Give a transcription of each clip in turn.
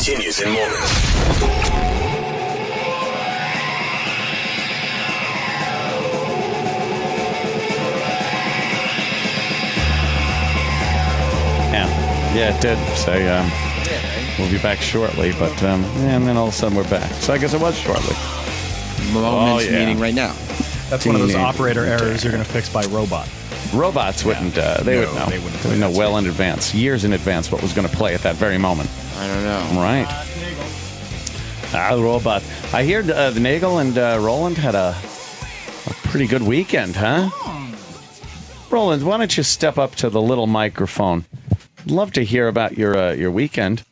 continues in moments. Yeah, it did. So we'll be back shortly, but and then all of a sudden we're back. So I guess it was shortly. Moments meeting right now. That's one of those operator errors you're going to fix by robot. Robots wouldn't. They would know. They would know well in advance, years in advance, what was going to play at that very moment. I don't know. Right. The robot. I hear the Nagel and Roland had a pretty good weekend, huh? Roland, why don't you step up to the little microphone? I'd love to hear about your weekend.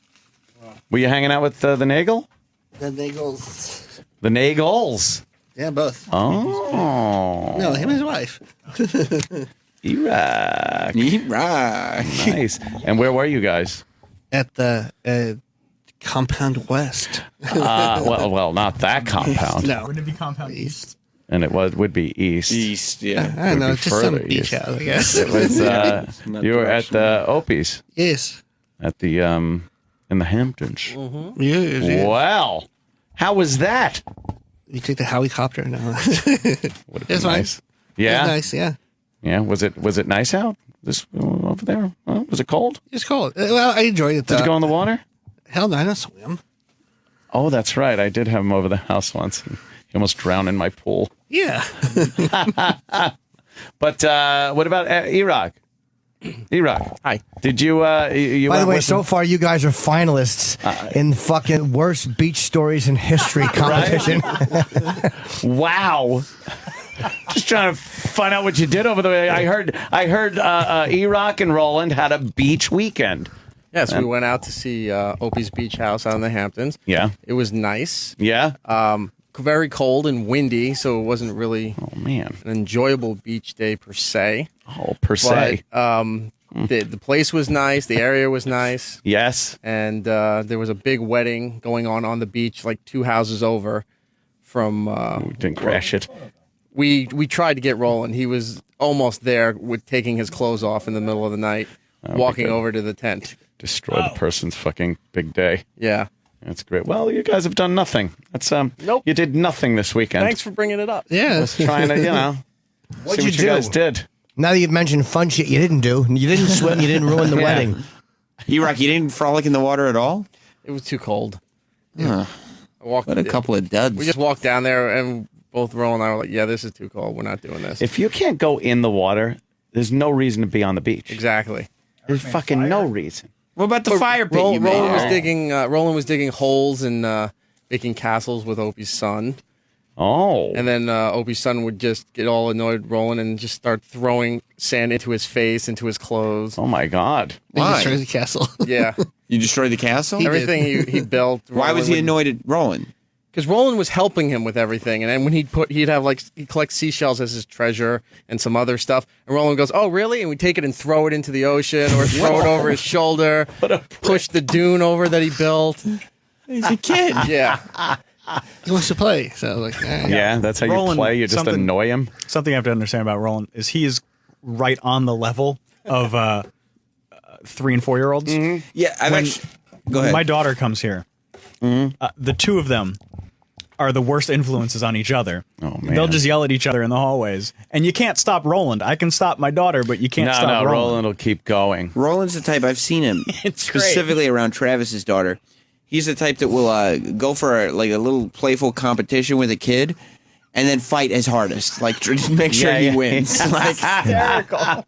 Were you hanging out with the Nagel? The Nagels. The Nagels. Yeah, both. Oh. No, him and his wife. Erock. Nice. And where were you guys? At the Compound West. Well, not that compound. No. Wouldn't it be Compound East? And it would be east. East, yeah. I don't know, Would be just some further beach east. house, I guess. It was, you were at the Opie's. Yes. At the, in the Hamptons. Mm-hmm. Yes. Wow. How was that? You took the helicopter? No. Would it be It's nice? fine. Yeah? It was nice, yeah. Yeah, was it nice out? This over there? Was it cold? It's cold. Well, I enjoyed it, though. Did you go in the water? Hell no, I don't swim. Oh, that's right. I did have him over the house once. He almost drowned in my pool. Yeah. But what about Erock? Erock. Hi. Did you? You By the went way, with so him? far you guys are finalists in fucking worst beach stories in history competition. Wow. Just trying to find out what you did over there. I heard Erock and Roland had a beach weekend. Yes, we went out to see Opie's beach house out in the Hamptons. Yeah. It was nice. Yeah. Very cold and windy, so it wasn't really an enjoyable beach day per se. Oh, per se. The place was nice. The area was nice. Yes. And there was a big wedding going on the beach, like 2 houses over from... we didn't crash it. We tried to get Roland. He was almost there with taking his clothes off in the middle of the night, walking over to the tent. Destroy the person's fucking big day. Yeah. That's great. Well, you guys have done nothing. That's Nope. You did nothing this weekend. Thanks for bringing it up. Yeah. I was trying to, What'd see you what you guys do? did. Now that you've mentioned fun shit you didn't do. You didn't swim, you didn't ruin the wedding. Erock, you didn't frolic in the water at all? It was too cold. Huh. What a couple of duds. We just walked down there, and both Roland and I were like, yeah, this is too cold. We're not doing this. If you can't go in the water, there's no reason to be on the beach. Exactly. There's fucking no reason. What about the fire pit you made? Roland was digging holes and making castles with Opie's son. Oh. And then Opie's son would just get all annoyed with Roland and just start throwing sand into his face, into his clothes. Oh, my God. They Why? destroyed the castle. Yeah. You destroyed the castle? Everything he built. Why was he annoyed at Roland? Because Roland was helping him with everything, and then when he'd collect seashells as his treasure and some other stuff, and Roland goes, "Oh, really?" And we take it and throw it into the ocean, or throw it over his shoulder, push the dune over that he built. He's a kid. Yeah, He wants to play. So, like, Yeah, that's how you Roland, play. You just annoy him. Something I have to understand about Roland is he is right on the level of 3 and 4 year olds. Mm-hmm. Yeah, go ahead. My daughter comes here. The two of them are the worst influences on each other. Oh, man. They'll just yell at each other in the hallways. And you can't stop Roland. I can stop my daughter, but you can't stop Roland. Roland will keep going. Roland's the type, I've seen him specifically around Travis's daughter. He's the type that will go for a little playful competition with a kid and then fight his hardest. Like, just make sure he wins. Like, Hysterical.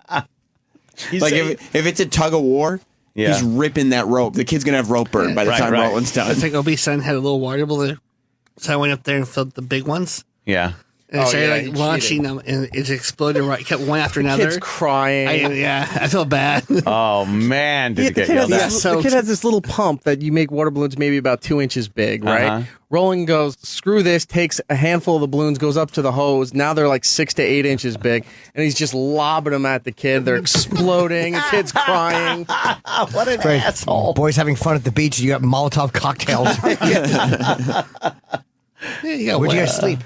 if it's a tug of war, he's ripping that rope. The kid's going to have rope burn by the time Roland's done. It's like Opie's son had a little water balloon. So I went up there and filled the big ones. Yeah. And I started he launching them, and it exploded right. Kept one after another. kid's crying. I feel bad. Oh, man. Did you get yelled at? The kid has this little pump that you make water balloons maybe about 2 inches big, right? Roland goes, screw this, takes a handful of the balloons, goes up to the hose. Now they're like 6 to 8 inches big, and he's just lobbing them at the kid. They're exploding. The kid's crying. What an asshole. Boys having fun at the beach. You got Molotov cocktails. Where'd you guys sleep?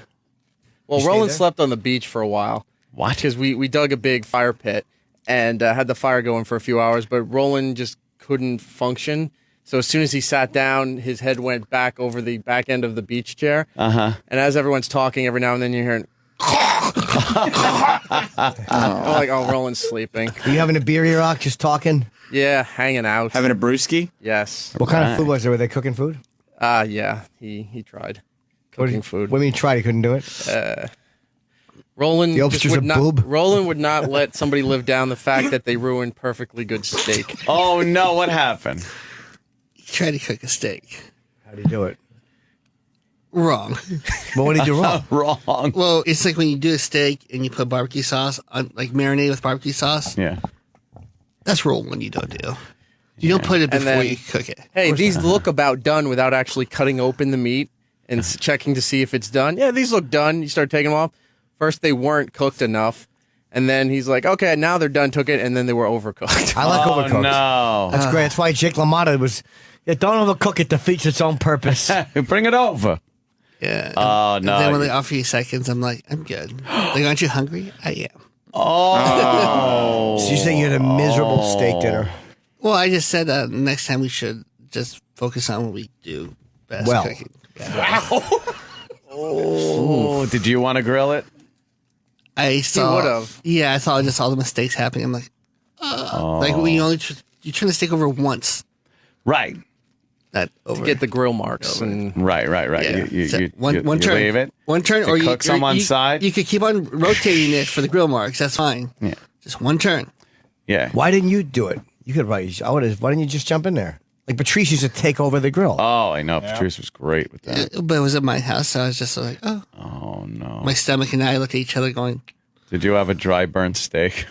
Well, Roland slept on the beach for a while. What? Because we dug a big fire pit and had the fire going for a few hours, but Roland just couldn't function. So as soon as he sat down, his head went back over the back end of the beach chair. And as everyone's talking, every now and then you're hearing. I'm like, oh, Roland's sleeping. Are you having a beer, Erock? Just talking? Yeah, hanging out. Having a brewski? Yes. What kind of food was there? Were they cooking food? Yeah, he tried cooking food. What do you mean he tried? He couldn't do it? Roland The just oysters would are not. boob? Roland would not let somebody live down the fact that they ruined perfectly good steak. Oh, no. What happened? Try to cook a steak. How do you do it? Wrong. Well, what did you do wrong? Wrong. Well, it's like when you do a steak and you put barbecue sauce on, like marinade with barbecue sauce. Yeah. That's rule one you don't do. You don't put it And before then- you cook it. Hey, these look about done without actually cutting open the meat and checking to see if it's done. Yeah, these look done. You start taking them off. First, they weren't cooked enough. And then he's like, okay, now they're done, took it, and then they were overcooked. I like Oh, overcooked. no. That's great. That's why Jake LaMotta was. Yeah, don't overcook it. Defeats its own purpose. Bring it over. Yeah. Oh, And no. then when they offer you seconds, I'm like, I'm good. Like, aren't you hungry? I am. Oh. So you say you had a miserable steak dinner. Well, I just said next time we should just focus on what we do best Well. cooking. Oh, did you want to grill it? I saw. would've. Yeah, I saw just all the mistakes happening. I'm like, like when you only you turn the steak over once, Right. not over. Get the grill marks. And Right. Yeah. You So one you turn. leave it. One turn, You or you cook some on you, side. You could keep on rotating it for the grill marks. That's fine. Yeah. Just one turn. Yeah. Why didn't you do it? You could probably. I would have. Why didn't you just jump in there? Like Patrice used to take over the grill. Oh, I know. Patrice was great with that. But it was at my house, so I was just like, oh. Oh, no. My stomach and I looked at each other, going, Did you have a dry burnt steak?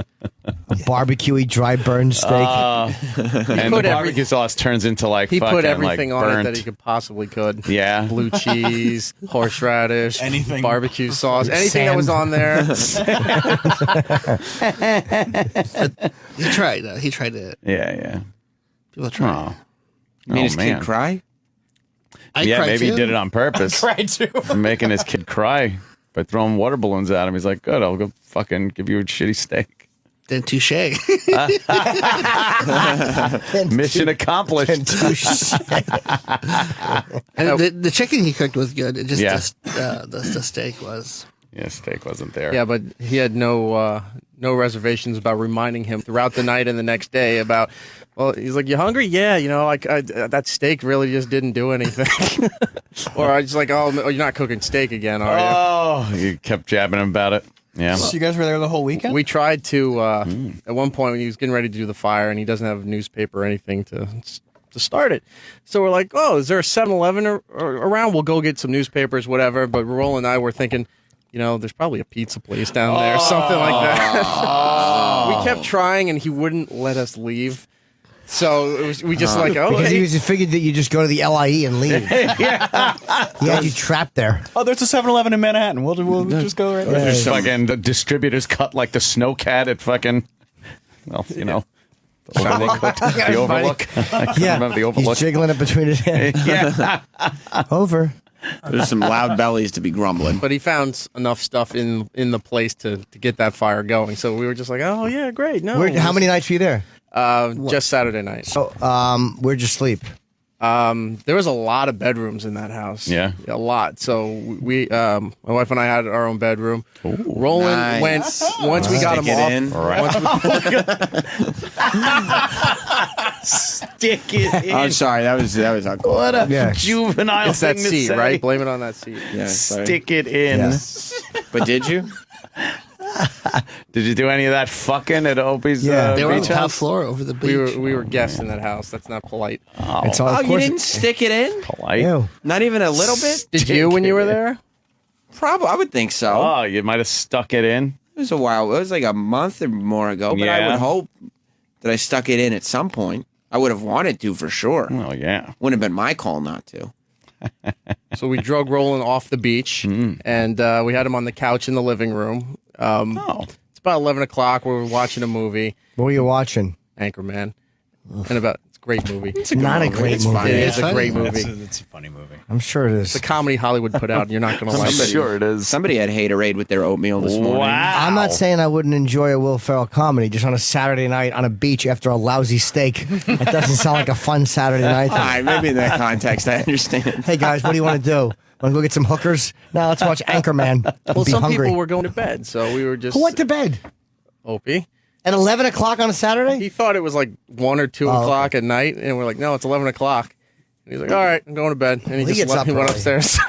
A barbecuey, dry burned steak. And the put barbecue sauce turns into like he fucking put everything like on burnt. it that he could possibly could. Yeah. Blue cheese, horseradish, Anything. barbecue sauce, anything that was on there. he tried. He tried it. Yeah. People tried. Oh. Made his man. kid cry? I Yeah, cried maybe too. he did it on purpose. Tried to. Making his kid cry by throwing water balloons at him. He's like, good, I'll go fucking give you a shitty steak. Then touche. Mission accomplished. And the chicken he cooked was good. It just Yeah. the steak was. Yeah, steak wasn't there. Yeah, but he had no reservations about reminding him throughout the night and the next day about. Well, he's like, "You hungry? Yeah, that steak really just didn't do anything." Or I just like, "Oh, you're not cooking steak again, are you?" Oh, you kept jabbing him about it. Yeah. So you guys were there the whole weekend? We tried to at one point when he was getting ready to do the fire, and he doesn't have a newspaper or anything to start it. So we're like, "Oh, is there a 7-Eleven or around? We'll go get some newspapers, whatever." But Roland and I were thinking, there's probably a pizza place down there, something like that. We kept trying, and he wouldn't let us leave. So we just like, Because okay. he figured that you just go to the LIE and leave. He had you trapped there. Oh, there's a 7-Eleven in Manhattan. We'll just go right there. There's fucking the distributors cut like the snowcat at fucking, the Overlook. The Overlook. I can't remember the Overlook. He's jiggling it between his hands. Yeah. Over. There's some loud bellies to be grumbling. But he found enough stuff in the place to get that fire going. So we were just like, oh yeah, great. No, How many nights were you there? Just Saturday night. So, where'd you sleep? There was a lot of bedrooms in that house. Yeah. A lot. So we, my wife and I had our own bedroom. Roland nice. went, once we got him Stick off. it in. Stick it in. I'm sorry, that was uncalled. What a Yeah. juvenile It's that thing to seat, say. right? Blame it on that seat. Yeah, sorry. Stick it in. Yeah. But did you? Did you do any of that fucking at Opie's Yeah. They were on beach the top house? floor over the beach. We were guests in that house. That's not polite. It's all, Oh, of you course didn't stick it in? Polite. Ew. Not even a little bit? Did you when you were there? Probably, I would think so. Oh, you might have stuck it in. It was a while. It was like a month or more ago, but I Yeah. would hope that I stuck it in at some point. I would have wanted to for sure. Oh, yeah. Wouldn't have been my call not to. So we drug Roland off the beach, and we had him on the couch in the living room. Oh. It's about 11 o'clock. We were watching a movie, What were you watching? Anchorman, and about it's great movie. It's Not a great movie. It is a funny. great movie. It's a funny movie. I'm sure it It's is. a comedy Hollywood put out, and you're not going to like it. Sure it is. Somebody had haterade with their oatmeal this morning. Wow. I'm not saying I wouldn't enjoy a Will Ferrell comedy just on a Saturday night on a beach after a lousy steak. That doesn't sound like a fun Saturday night. All right, maybe in that context, I understand. Hey guys, what do you want to do? Want to go get some hookers? No, let's watch Anchorman. Well, Be some hungry. people were going to bed, so we were just... Who went to bed Opie. at 11 o'clock on a Saturday? He thought it was like 1 or 2 o'clock at night, and we're like, no, it's 11 o'clock. And he's like, all right, I'm going to bed. And He gets up he went early. upstairs.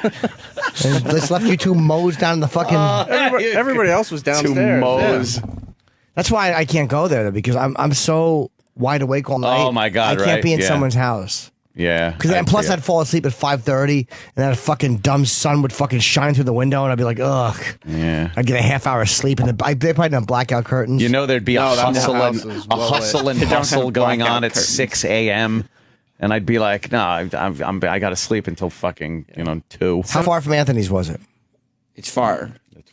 And let's left you two mows down in the fucking. Everybody else was downstairs. Moe's. Yeah. That's why I can't go there though, because I'm so wide awake all night. Oh, my God, I can't right, be in yeah. someone's house. Yeah. Because and plus I'd fall asleep at 5:30, and that fucking dumb sun would fucking shine through the window, and I'd be like, ugh. Yeah. I'd get a half hour of sleep, and they probably didn't have blackout curtains. You know, there'd be No, a that hustle house and is a well hustle lit. and They don't bustle have going blackout on at curtains. 6 a.m. And I'd be like, no, I got to sleep until fucking 2. How far from Anthony's was it? It's far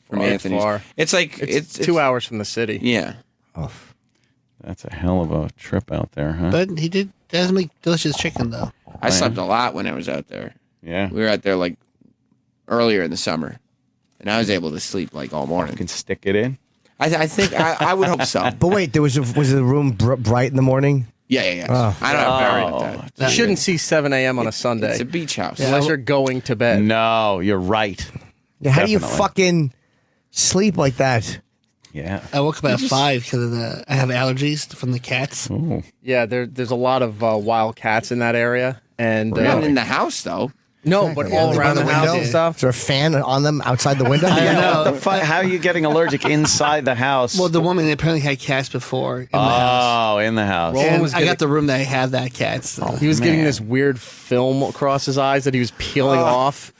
from It's Anthony's. far. It's like It's 2 hours from the city. Yeah. Oh, That's a hell of a trip out there, huh? But he does make delicious chicken though. I slept a lot when I was out there. Yeah. We were out there like earlier in the summer, and I was able to sleep like all You morning. can stick it in. I think I would hope so. but wait, was the room bright in the morning? Yeah. Oh. I don't have buried at that. You shouldn't see 7 a.m. on a Sunday It's a beach house. unless you're going to bed. No, you're right. Yeah, how do you Definitely. fucking sleep like that? Yeah. I woke up at 5 because I have allergies from the cats. Ooh. Yeah, there's a lot of wild cats in that area. And Not in the house though. no, but all Yeah, around by the the house window. and stuff. Is there a fan on them outside the window? I don't know. What the fuck? How are you getting allergic inside the house? Well, the woman apparently had cats before in the house. Oh, in the house. Roland And was I getting- got the room that have that cat. So. He was getting Man. this weird film across his eyes that he was peeling off.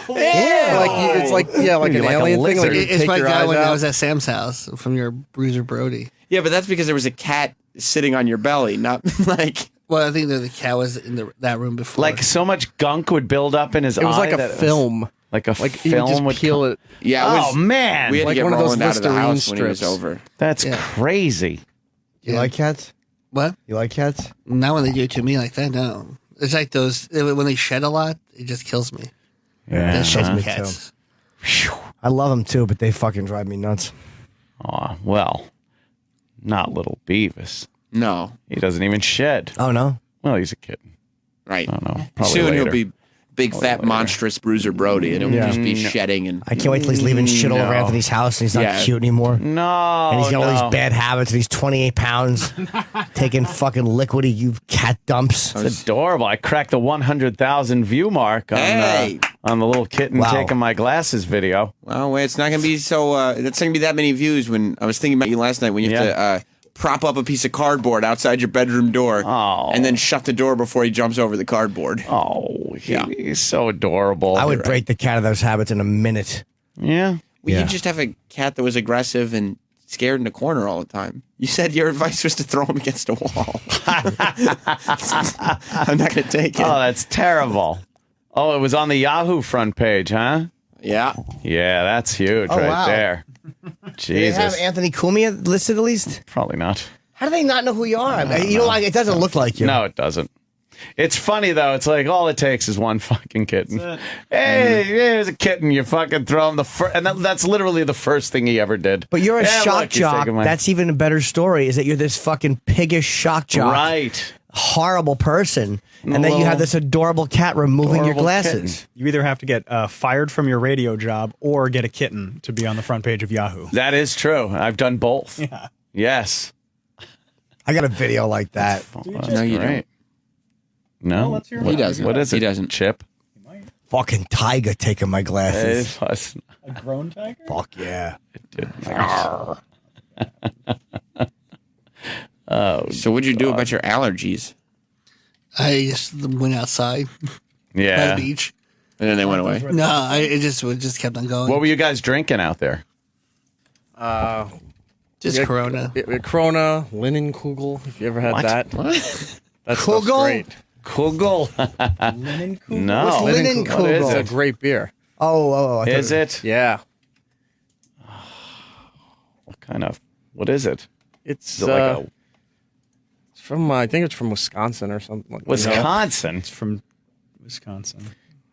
Like it's like an You're like a alien thing. Like lizard. you It's take like your that eyes when I out. was at Sam's house from your Bruiser Brody. Yeah, but that's because there was a cat sitting on your belly, not like. Well, I think that the cat was in that room before. Like so much gunk would build up in his eye. It was like a that it was- film. Like a Like you would film just would peel come- it. Yeah. It was, Oh man, We had Like to get one of those Roland out of the Listerine house when he was strips. over. that's Yeah. crazy. You like cats? what? You like cats? Not when they do it to me like that. No, it's like those when they shed a lot. It just kills me. Yeah. They shed me cats. I love them too, but they fucking drive me nuts. Aw, well, not little Beavis. No, He doesn't even shed. Oh no. Well, he's a kitten. right. I don't know. Probably Soon later. he'll be big, fat, later. monstrous Bruiser Brody, and it'll Yeah. just be shedding and. I can't wait till he's leaving shit all over No. Anthony's house and he's not Yeah. cute anymore. No, And he's got all no. these bad habits and he's 28 pounds taking fucking liquidy you cat dumps. It's adorable. I cracked the 100,000 view mark on, Hey! on the little kitten Wow. taking my glasses video. Well, wait, it's not going to be so. It's not going to be that many views. When I was thinking about you last night, when you have Yeah. to prop up a piece of cardboard outside your bedroom door, Oh. and then shut the door before he jumps over the cardboard. Oh, Yeah. he's so adorable. I would break the cat of those habits in a minute. Yeah. Well, Yeah. you just have a cat that was aggressive and scared in the corner all the time. You said your advice was to throw him against a wall. I'm not going to take it. Oh, that's terrible. Oh, it was on the Yahoo front page, huh? Yeah. Yeah, that's huge Oh, right wow. there. Do they have Jesus. Anthony Cumia listed at least? Probably not. How do they not know who you are? I mean, you know, like, it doesn't look like you. No, it doesn't. It's funny though. It's like all it takes is one fucking kitten. Hey, here's a kitten. You fucking throw him and that's literally the first thing he ever did. But you're a Yeah, shock look, he's jock. taking my- That's even a better story, is that you're this fucking piggish shock jock. right. Horrible person. And then you Little have this adorable cat removing your adorable glasses. kitten. You either have to get fired from your radio job or get a kitten to be on the front page of Yahoo. That is true. I've done both. Yeah. Yes. I got a video like that. No, you don't. No, let's hear He about doesn't. What is it? He doesn't. Chip. Fucking tiger taking my glasses. It was- A grown tiger? Fuck yeah. So what'd you do about your allergies? I just went outside by Yeah. the beach. And then they went away. No, it just kept on going. What were you guys drinking out there? Just Corona. Corona, Linen Kugel, if you ever had What? that. That's Kugel? great. Kugel. Linen Kugel? No. What's Linen Kugel? What is Kugel? It's a it? great beer. Oh. I thought Is it? Yeah. What is it? It's Is it like a from I think it's from Wisconsin or something like that. Wisconsin. It's from Wisconsin.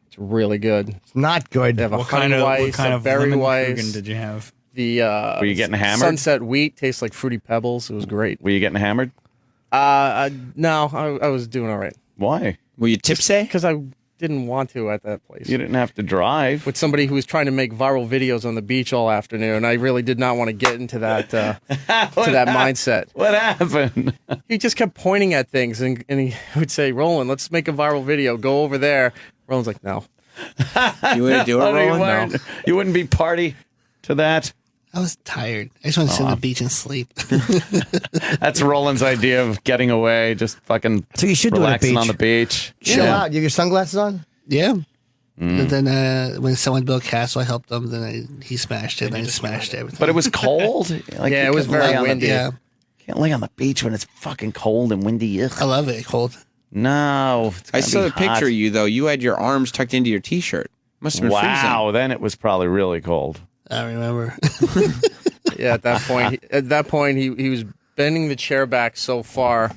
It's really good. It's not good. They have a What honey weiss, a berry lemon weiss. Kuchen did you have? The Were you getting hammered? Sunset wheat tastes like Fruity Pebbles. It was great. Were you getting hammered? No, I was doing all right Why? Were you tipsy? because I didn't want to at that place. You didn't have to drive. With somebody who was trying to make viral videos on the beach all afternoon, I really did not want to get into that to that mindset. What happened? He just kept pointing at things, and he would say, "Roland, let's make a viral video. Go over there." Roland's like, "No." You wouldn't do it, Oh, Roland? you wouldn't be party to that? I was tired. I just wanted to sit on the beach and sleep. That's Roland's idea of getting away, just fucking So you should do it at relaxing beach. on the beach. Chill out. You have your sunglasses on? Yeah. And then when someone built castle, I helped him. Then he smashed it. And I smashed everything. But it was cold. Like, Yeah, you it was couldn't very lay on the- windy. Yeah, Can't lay on the beach when it's fucking cold and windy. Ugh. I love it. Cold. No. it's I gotta saw be the picture hot. of you, though. You had your arms tucked into your T-shirt. Must have been Wow. Then it was probably really cold. I remember. Yeah, at that point, he was bending the chair back so far,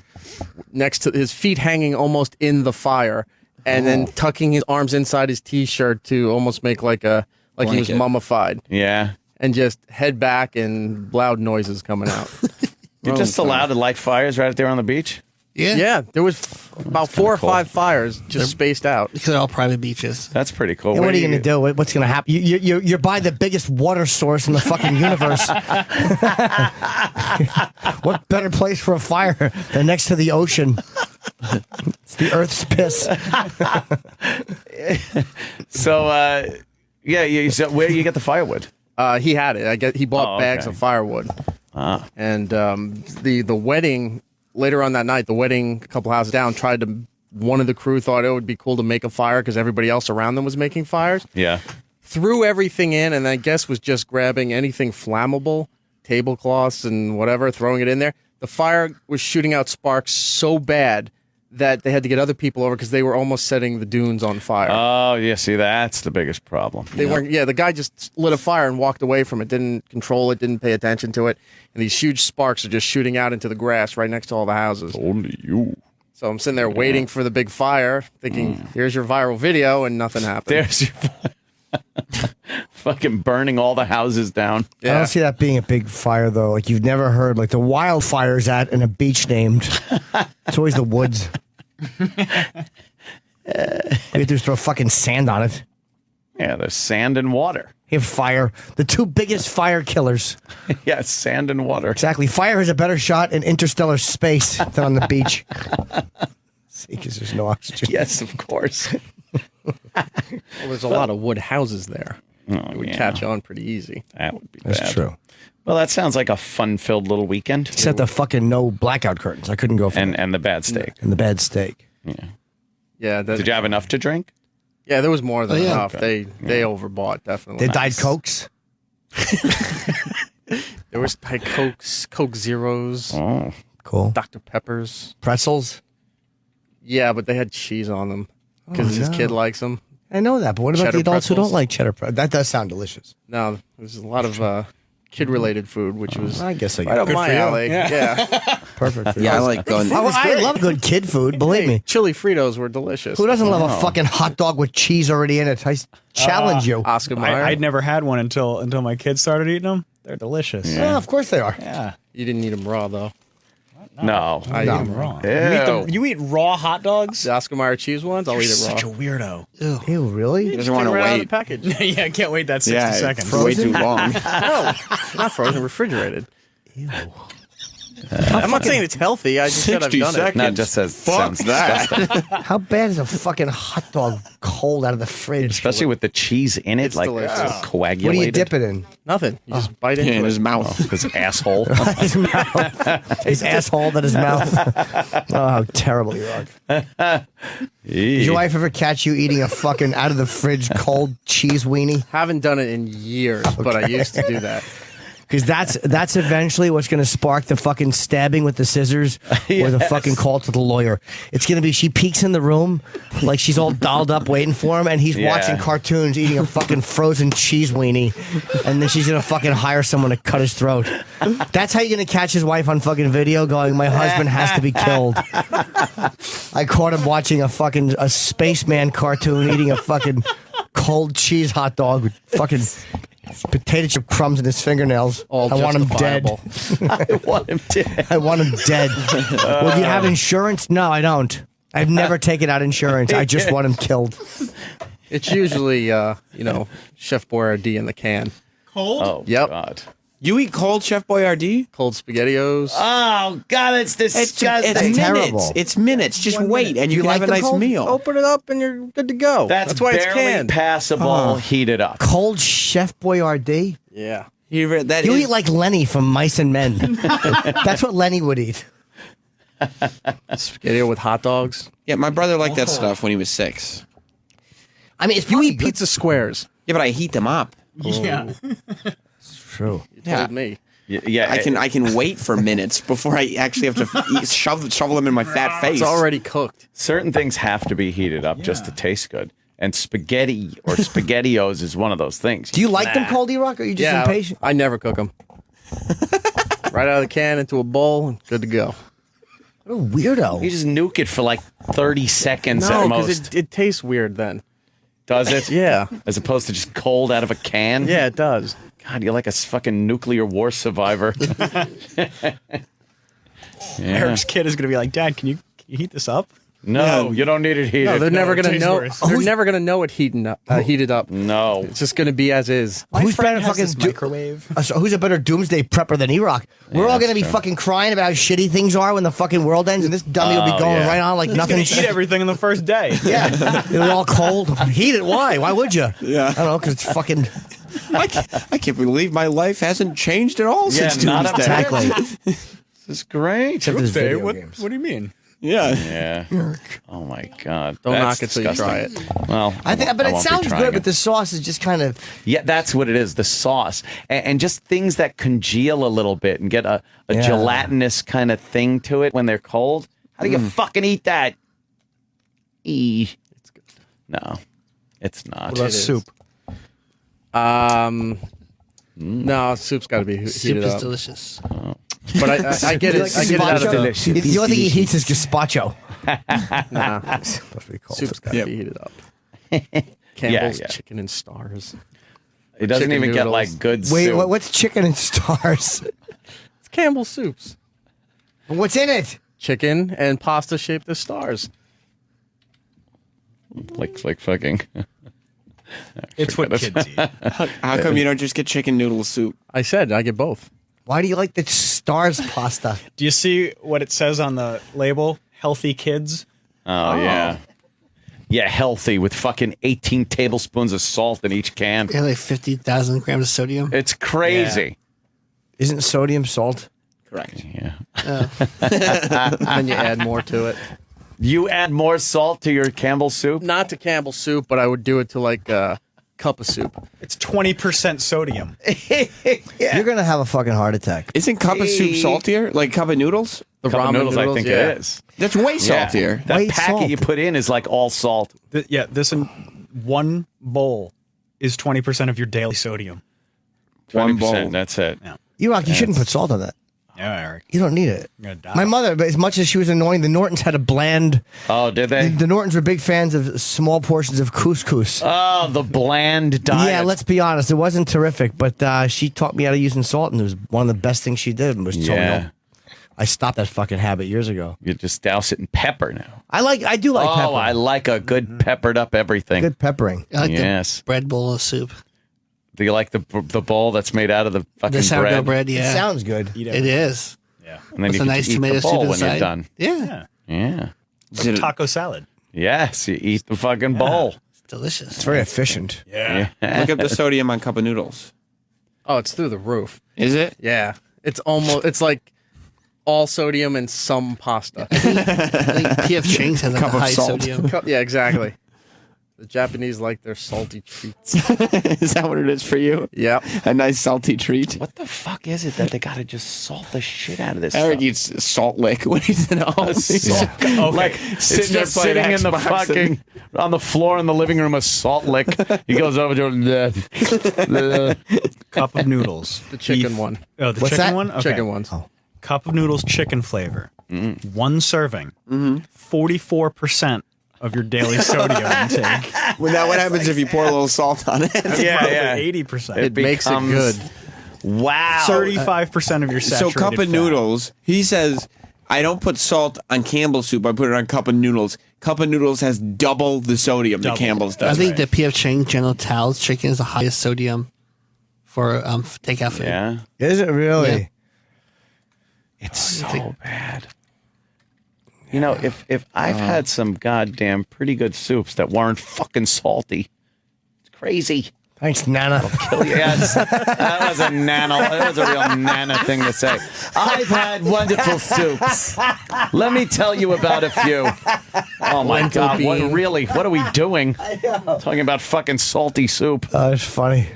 next to his feet hanging almost in the fire, and then tucking his arms inside his T-shirt to almost make like he was Blanket. mummified, Yeah. and just head back and loud noises coming out. You're just allowed to light fires right there on the beach? Yeah. Yeah, there was about 4 or cool. 5 fires just spaced out. Because they're all private beaches. That's pretty cool. Yeah, what are you going to do? What's going to happen? You're by the biggest water source in the fucking universe. What better place for a fire than next to the ocean? It's the Earth's piss. So, so where do you get the firewood? He had it. I guess he bought Oh, bags okay. of firewood. And the wedding later on that night, the wedding a couple houses down tried to. One of the crew thought it would be cool to make a fire because everybody else around them was making fires. Yeah. Threw everything in, and I guess was just grabbing anything flammable, tablecloths and whatever, throwing it in there. The fire was shooting out sparks so bad that they had to get other people over because they were almost setting the dunes on fire. Oh, yeah. See, that's the biggest problem. They weren't. Yeah, the guy just lit a fire and walked away from it. Didn't control it. Didn't pay attention to it. And these huge sparks are just shooting out into the grass right next to all the houses. Only you. So I'm sitting there waiting for the big fire, thinking, "Here's your viral video," and nothing happened. There's your fucking burning all the houses down. I don't see that being a big fire, though. Like, you've never heard, like, the wildfires at in a beach named. It's always the woods. All you do is throw fucking sand on it. Yeah, there's sand and water. You have fire. The two biggest fire killers. Yeah, sand and water. Exactly. Fire has a better shot in interstellar space than on the beach. See, because there's no oxygen. Yes, of course. Well, there's a lot of wood houses there. Oh, It would yeah. catch on pretty easy. That would be That's bad. true. Well, that sounds like a fun-filled little weekend. Except the fucking no blackout curtains. I couldn't go for that. And the bad steak. And the bad steak. Yeah. Did you have enough to drink? Yeah, there was more than Oh, yeah. enough. They overbought definitely. They died Cokes. There was like Coke Zeros, Oh. Cool. Dr. Peppers. Pretzels. Yeah, but they had cheese on them because his kid likes them. I know that, but what about Cheddar the adults who pretzels. don't like cheddar pretzels? That does sound delicious. No, there's a lot of kid-related food, which was I guess I right up Good my for you. alley. Yeah. Perfect. For Yeah, I you. like going. I love good kid food. Believe me. Chili Fritos were delicious. Who doesn't love a fucking hot dog with cheese already in it? I challenge you. Oscar Mayer? I'd never had one until my kids started eating them. They're delicious. Yeah, of course they are. Yeah. You didn't eat them raw though. No. I eat them raw. Wrong. Ew. You eat raw hot dogs? The Oscar Mayer cheese ones, I'll You're eat it raw. such a weirdo. Ew, really? He doesn't want to Right out of the wait. package. Yeah, I can't wait that 60 Yeah, seconds. it's way too long. No, not frozen, refrigerated. I'm not saying it's healthy. I just said I've 60 done seconds. No, it just says sounds disgusting. How bad is a fucking hot dog cold out of the fridge? Especially with the cheese in it, It's like delicious. coagulated. What do you dip it in? Nothing. You just bite into In it. his mouth. His asshole. His mouth. His asshole in his mouth. Oh, how terrible you are. Did your wife ever catch you eating a fucking out of the fridge cold cheese weenie? Haven't done it in years, but I used to do that. Because that's eventually what's going to spark the fucking stabbing with the scissors or the fucking call to the lawyer. It's going to be she peeks in the room like she's all dolled up waiting for him, and he's watching cartoons, eating a fucking frozen cheese weenie, and then she's going to fucking hire someone to cut his throat. That's how you're going to catch his wife on fucking video going, my husband has to be killed. I caught him watching a spaceman cartoon, eating a fucking cold cheese hot dog with fucking potato chip crumbs in his fingernails. All I want him dead. I want him dead. I want him dead. Well, do you have insurance? No, I don't. I've never taken out insurance. I just want him killed. It's usually, Chef Boyardee in the can. Cold? Oh, Yep. God. You eat cold Chef Boyardee? Cold SpaghettiOs. Oh, God, it's disgusting. It's minutes. terrible. It's minutes. Just wait, and you can like have a them nice cold? meal. Open it up and you're good to go. That's why it's barely canned. passable, heated up. Cold Chef Boyardee? Yeah. You eat like Lenny from Mice and Men. That's what Lenny would eat. SpaghettiO with hot dogs. Yeah, my brother liked that stuff when he was 6. I mean, it's You probably eat pizza squares. Yeah, but I heat them up. Yeah. true. You told me. Yeah, I can wait for minutes before I actually have to shovel them in my fat face. It's already cooked. certain things have to be heated up just to taste good. And spaghetti or SpaghettiOs is one of those things. Do you like them cold, Erock, or are you just impatient? I never cook them. Right out of the can into a bowl and good to go. What a weirdo. You just nuke it for like 30 seconds No, at because most. it tastes weird then. Does it? Yeah. As opposed to just cold out of a can? Yeah, it does. God, you're like a fucking nuclear war survivor. Eric's kid is going to be like, Dad, can you heat this up? No, you don't need it heated. No, they're never it gonna tastes know. worse. They're never gonna know it heated up. No. It's just gonna be as is. Who's better has fucking this microwave? Who's a better doomsday prepper than Erock? We're all going to be fucking crying about how shitty things are when the fucking world ends, and this dummy will be going right on like He's going nothing. to eat everything on the first day. Yeah, it'll be all cold. Heat it? Why? Why would you? Yeah. I don't know, because it's fucking. I can't believe my life hasn't changed at all since not Tuesday. Exactly. This is great. Except there's Doomsday? video What games. do you mean? Yeah. Yeah. Oh my God. Don't That's knock it till you try it. disgusting. Well, I think, but it won't be sounds trying good. it. But the sauce is just kind of. Yeah, that's what it is. The sauce and just things that congeal a little bit and get a gelatinous kind of thing to it when they're cold. How do you fucking eat that? It's good. No, it's not. What about soup? No, soup's got to be Soup heated is up. delicious. But I get it. I get it out of the. The only thing he heats is gazpacho. Nah, Supposed to be cold. soup's got to be heated up. Campbell's yeah. chicken and stars. It doesn't chicken even get noodles. like good Wait, soup. what's chicken and stars? It's Campbell's soups. What's in it? Chicken and pasta shaped as stars. Like fucking. It's what kids eat. How come you don't just get chicken noodle soup? I said I get both. Why do you like the stars pasta? Do you see what it says on the label? Healthy kids. Oh yeah. Yeah, healthy with fucking 18 tablespoons of salt in each can. Yeah, like 50,000 grams of sodium. It's crazy. Isn't sodium salt? Correct. Yeah. And then you add more to it. You add more salt to your Campbell soup? Not to Campbell's soup, but I would do it to like a cup of soup. It's 20% sodium. You're gonna have a fucking heart attack. Isn't cup of soup saltier? Like cup of noodles? The Cup of ramen noodles, I think yeah. it is. That's way Yeah. saltier. That White packet salt. you put in is like all salt. This in one bowl is 20% of your daily sodium. 20%. That's it. Erock, you shouldn't put salt on that. Yeah, Eric. You don't need it. You're gonna die. My mother, but as much as she was annoying, the Nortons had a bland. Oh, did they? The Nortons were big fans of small portions of couscous. Oh, the bland diet. Yeah, let's be honest. It wasn't terrific, but she taught me how to use salt, and it was one of the best things she did. Was tell me Yeah. no. I stopped that fucking habit years ago. You just douse it in pepper now. I do like pepper. I like a good peppered up everything. Good peppering. I like Yes. the bread bowl of soup. Do you like the bowl that's made out of the fucking The sourdough bread? bread, yeah. It sounds good. It is. Yeah. And then With you a can nice eat tomato the soup bowl when inside. you're done. Yeah. Yeah. Is it- Taco salad. Yes, you eat the fucking bowl. It's delicious. It's very efficient. Yeah. Look up the sodium on cup of noodles. Oh, it's through the roof. Is it? Yeah. It's like all sodium and some pasta. I think P.F. Chang's has like Cup a of high salt. sodium. Yeah, exactly. The Japanese like their salty treats. Is that what it is for you? Yep. A nice salty treat. What the fuck is it that they got to just salt the shit out of this Eric stuff? eats salt lick when he's at home. Like Sitting there it's just playing sitting in the Xbox fucking on the floor in the living room, a salt lick. He goes over to Cup of noodles. The chicken Beef. one. Oh, the What's chicken that? one? Okay. Chicken ones. Cup of noodles, chicken flavor. One serving. 44% of your daily sodium intake. Well, now what happens if you pour a little salt on it? yeah. 80%. It makes it good. Wow. 35% of your So saturated cup of fat. noodles, he says, I don't put salt on Campbell's soup. I put it on cup of noodles. Cup of noodles has double the sodium that Campbell's I does. think the P.F. Chang General Tso's chicken is the highest sodium for takeout food. Yeah. Is it really? Yeah. It's so bad. You know, if I've had some goddamn pretty good soups that weren't fucking salty, it's crazy. Thanks, Nana. Yes, that was a nano. That was a real nana thing to say. I've had wonderful soups. Let me tell you about a few. Oh my Lentil God! What bean. really? What are we doing? Talking about fucking salty soup. It's funny.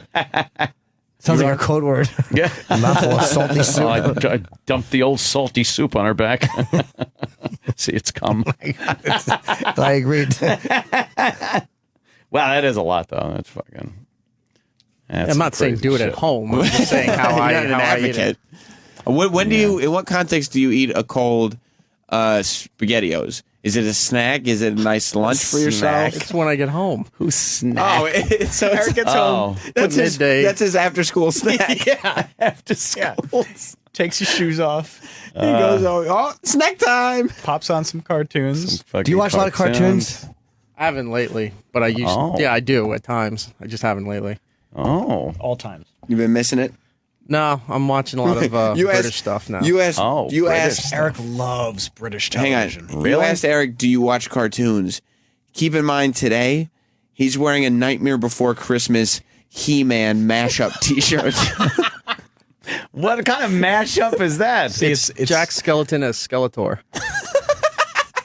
Sounds like a code word. Yeah. A mouthful of salty soup. I dumped the old salty soup on her back. See, it's come. I agreed. Wow, that is a lot, though. That's fucking. That's I'm not saying crazy do it shit. at home. I'm just saying how You're I, not an how I eat advocate. it. When do you? In what context do you eat a cold SpaghettiOs? Is it a snack? Is it a nice lunch for yourself? It's when I get home. Who snack? Oh, so Eric gets home That's at his, midday. that's his after-school snack. Yeah, after school. Takes his shoes off, He goes, oh, snack time. pops on some cartoons. Do you watch a lot of cartoons? I haven't lately, but I used. Oh. Yeah, I do at times. I just haven't lately. Oh. All times. You've been missing it. No, I'm watching a lot of British stuff now. You asked. Oh, you British asked. stuff. Eric loves British Hang television. on. You asked Eric, "Do you watch cartoons?" Keep in mind today, he's wearing a Nightmare Before Christmas He-Man mashup T-shirt. What kind of mashup is that? It's Jack Skeleton as Skeletor.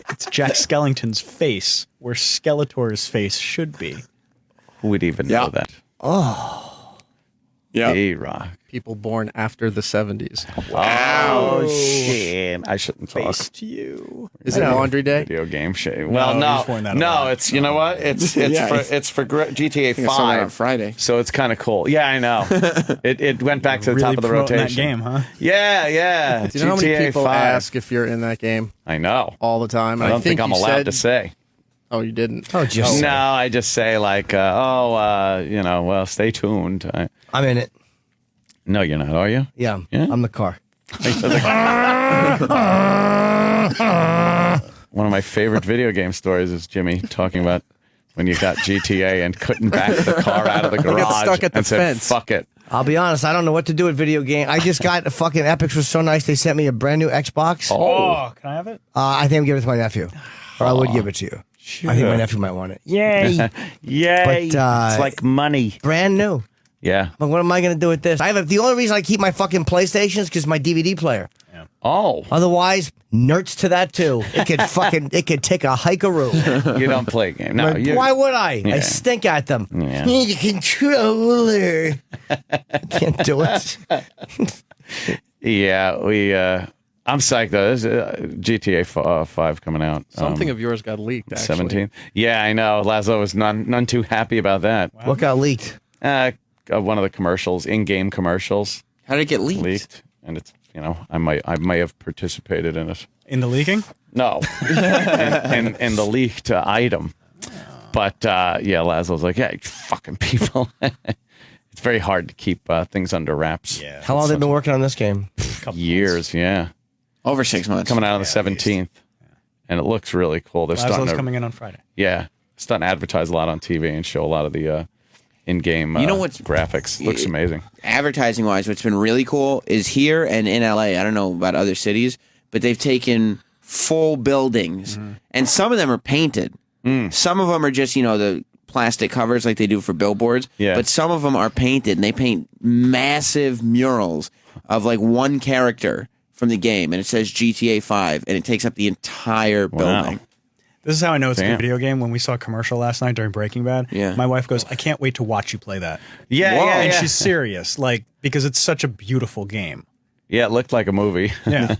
It's Jack Skellington's face, where Skeletor's face should be. Who would even know that? Yeah. Erock. People born after the 70s. Oh, shit. I shouldn't talk. Face to you. Is it Laundry Day? Video game shit. Well, No, no. he's worn that a No, lot. it's, you know what? It's Yeah, for GTA I think I saw that on 5. Friday. So it's kind of cool. Yeah, I know. It went back to the Really top of the promoting rotation. that game, huh? Yeah, yeah. Do you know how many GTA people 5. ask if you're in that game I know. all the time? I don't think I'm you allowed said- to say. Oh, you didn't? Oh, just No, I just say like, well, stay tuned. I'm in it. No, you're not, are you? Yeah, Yeah? I'm the car. One of my favorite video game stories is Jimmy talking about when you got GTA and couldn't back the car out of the garage got stuck at the and said, fence. fuck it. I'll be honest. I don't know what to do with video game. I just got a fucking Epics was so nice. They sent me a brand new Xbox. Oh, can I have it? I think I'm giving it to my nephew, or I would give it to you. I think my nephew might want it. Yay! Yay. But, it's like money. Brand new. Yeah. But what am I going to do with this? The only reason I keep my fucking PlayStation is because my DVD player. Oh, Otherwise, nerds to that too. It could take a hikeroo. you don't play a game. No, you. Why would I? Yeah. I stink at them. Yeah. Need a controller. I can't do it. Yeah, I'm psyched though. There's GTA 5 coming out. Something of yours got leaked, actually. 17th. Yeah, I know. Lazo was none too happy about that. What got leaked? One of the commercials, in-game commercials, How did it get leaked? and it's I may have participated in it. In the leaking? No, in the leaked item. But yeah, Lazo's like, yeah, you fucking people. It's very hard to keep things under wraps. Yeah. How long have they been working on this game? Years, yeah. Over 6 months. Coming out on the 17th, and it looks really cool. They're starting Lazo's to, coming in on Friday. yeah, starting to advertise a lot on TV and show a lot of the in-game You know what's- graphics. Looks amazing. Advertising wise, what's been really cool is here and in LA. I don't know about other cities, but they've taken full buildings, and some of them are painted. Some of them are just the plastic covers like they do for billboards. Yeah. But some of them are painted, and they paint massive murals of like one character from the game, and it says GTA 5, and it takes up the entire building. This is how I know it's a Damn. good video game. When we saw a commercial last night during Breaking Bad, my wife goes, "I can't wait to watch you play that." And she's serious, like because it's such a beautiful game. Yeah, it looked like a movie. Yeah.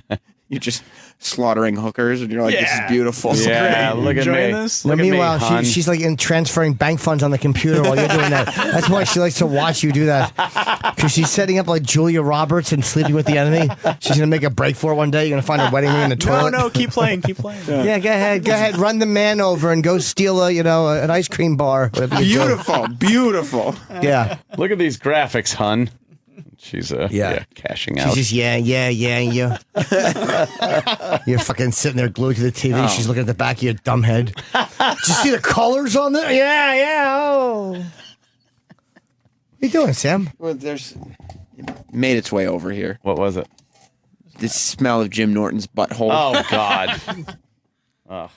You're just slaughtering hookers, and you're like, "This is beautiful." Yeah, look at me. This? Look at me, meanwhile, hon. she's like transferring bank funds on the computer while you're doing that. That's why she likes to watch you do that. Because she's setting up like Julia Roberts and Sleeping with the Enemy. She's gonna make a break for it one day. You're gonna find her wedding ring in the toilet. No, keep playing. Yeah, go ahead. Run the man over and go steal an ice cream bar. Whatever you do. Beautiful. Yeah. Look at these graphics, hun. She's cashing out. She's just yeah. You're fucking sitting there glued to the TV. She's looking at the back of your dumb head. Did you see the colors on there? Yeah. Oh. What are you doing, Sam? Well, it made its way over here. What was it? The smell of Jim Norton's butthole. Oh God. Oh.